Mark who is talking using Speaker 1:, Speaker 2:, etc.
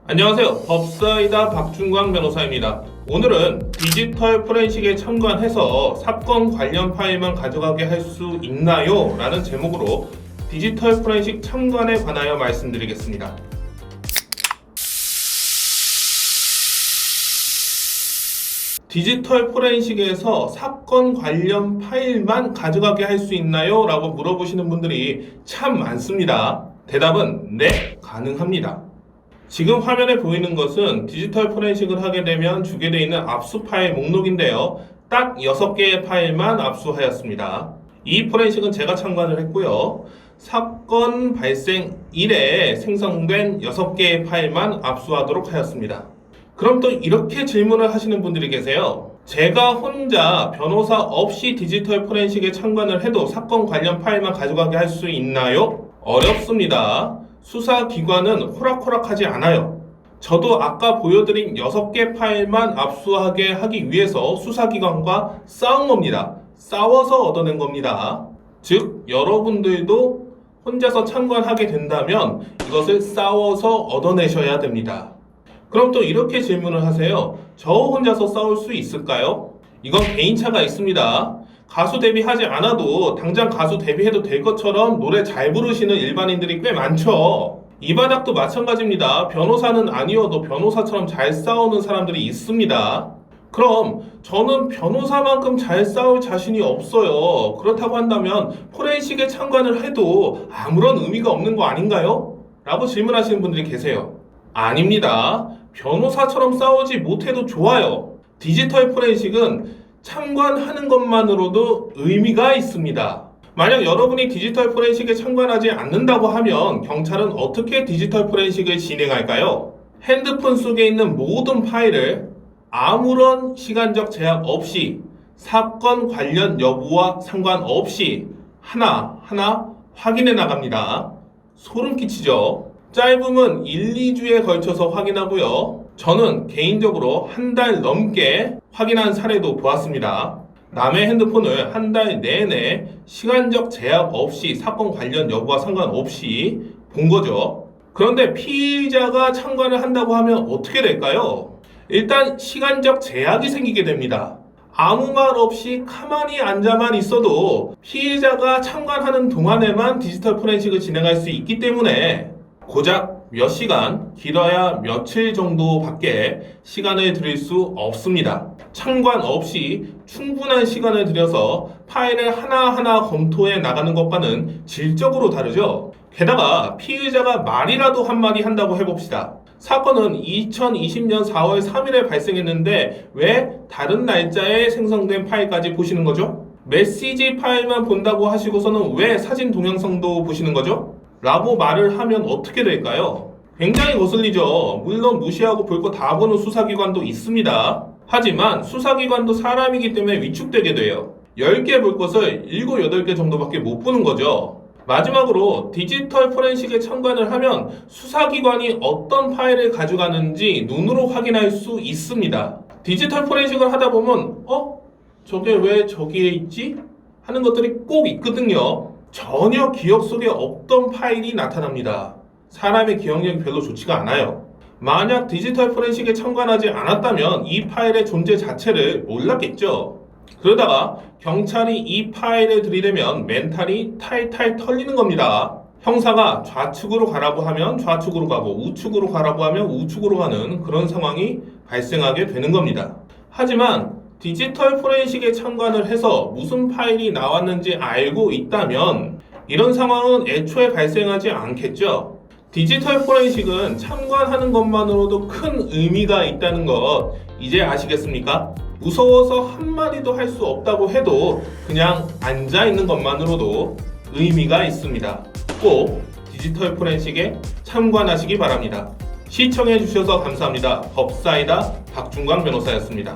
Speaker 1: 안녕하세요. 법사이다 박준광 변호사입니다. 오늘은 디지털 포렌식에 참관해서 사건 관련 파일만 가져가게 할 수 있나요? 라는 제목으로 디지털 포렌식 참관에 관하여 말씀드리겠습니다. 디지털 포렌식에서 사건 관련 파일만 가져가게 할 수 있나요? 라고 물어보시는 분들이 참 많습니다. 대답은 네, 가능합니다. 지금 화면에 보이는 것은 디지털 포렌식을 하게 되면 주게 되어 있는 압수 파일 목록인데요. 딱 6개의 파일만 압수하였습니다. 이 포렌식은 제가 참관을 했고요. 사건 발생 이래 생성된 6개의 파일만 압수하도록 하였습니다. 그럼 또 이렇게 질문을 하시는 분들이 계세요. 제가 혼자 변호사 없이 디지털 포렌식에 참관을 해도 사건 관련 파일만 가져가게 할 수 있나요? 어렵습니다. 수사기관은 호락호락하지 않아요. 저도 아까 보여드린 6개 파일만 압수하게 하기 위해서 수사기관과 싸운 겁니다. 싸워서 얻어낸 겁니다. 즉 여러분들도 혼자서 참관하게 된다면 이것을 싸워서 얻어내셔야 됩니다. 그럼 또 이렇게 질문을 하세요. 저 혼자서 싸울 수 있을까요? 이건 개인차가 있습니다. 가수 데뷔하지 않아도 당장 가수 데뷔해도 될 것처럼 노래 잘 부르시는 일반인들이 꽤 많죠. 이 바닥도 마찬가지입니다. 변호사는 아니어도 변호사처럼 잘 싸우는 사람들이 있습니다. 그럼 저는 변호사만큼 잘 싸울 자신이 없어요. 그렇다고 한다면 포렌식에 참관을 해도 아무런 의미가 없는 거 아닌가요? 라고 질문하시는 분들이 계세요. 아닙니다. 변호사처럼 싸우지 못해도 좋아요. 디지털 포렌식은 참관하는 것만으로도 의미가 있습니다. 만약 여러분이 디지털 포렌식에 참관하지 않는다고 하면 경찰은 어떻게 디지털 포렌식을 진행할까요? 핸드폰 속에 있는 모든 파일을 아무런 시간적 제약 없이 사건 관련 여부와 상관없이 하나하나 확인해 나갑니다. 소름 끼치죠? 짧으면 1, 2주에 걸쳐서 확인하고요. 저는 개인적으로 한 달 넘게 확인한 사례도 보았습니다. 남의 핸드폰을 한 달 내내 시간적 제약 없이 사건 관련 여부와 상관없이 본 거죠. 그런데 피의자가 참관을 한다고 하면 어떻게 될까요? 일단 시간적 제약이 생기게 됩니다. 아무 말 없이 가만히 앉아만 있어도 피의자가 참관하는 동안에만 디지털 포렌식을 진행할 수 있기 때문에 고작 몇 시간, 길어야 며칠 정도밖에 시간을 들일 수 없습니다. 참관 없이 충분한 시간을 들여서 파일을 하나하나 검토해 나가는 것과는 질적으로 다르죠. 게다가 피의자가 말이라도 한마디 한다고 해봅시다. 사건은 2020년 4월 3일에 발생했는데 왜 다른 날짜에 생성된 파일까지 보시는 거죠? 메시지 파일만 본다고 하시고서는 왜 사진 동영상도 보시는 거죠? 라고 말을 하면 어떻게 될까요? 굉장히 거슬리죠. 물론 무시하고 볼 거 다 보는 수사기관도 있습니다. 하지만 수사기관도 사람이기 때문에 위축되게 돼요. 10개 볼 것을 7, 8개 정도밖에 못 보는 거죠. 마지막으로 디지털 포렌식에 참관을 하면 수사기관이 어떤 파일을 가져가는지 눈으로 확인할 수 있습니다. 디지털 포렌식을 하다 보면 저게 왜 저기에 있지? 하는 것들이 꼭 있거든요. 전혀 기억 속에 없던 파일이 나타납니다. 사람의 기억력이 별로 좋지가 않아요. 만약 디지털 포렌식에 참관하지 않았다면 이 파일의 존재 자체를 몰랐겠죠. 그러다가 경찰이 이 파일을 들이대면 멘탈이 탈탈 털리는 겁니다. 형사가 좌측으로 가라고 하면 좌측으로 가고 우측으로 가라고 하면 우측으로 가는 그런 상황이 발생하게 되는 겁니다. 하지만 디지털 포렌식에 참관을 해서 무슨 파일이 나왔는지 알고 있다면 이런 상황은 애초에 발생하지 않겠죠. 디지털 포렌식은 참관하는 것만으로도 큰 의미가 있다는 것 이제 아시겠습니까? 무서워서 한마디도 할 수 없다고 해도 그냥 앉아있는 것만으로도 의미가 있습니다. 꼭 디지털 포렌식에 참관하시기 바랍니다. 시청해주셔서 감사합니다. 법사이다 박준광 변호사였습니다.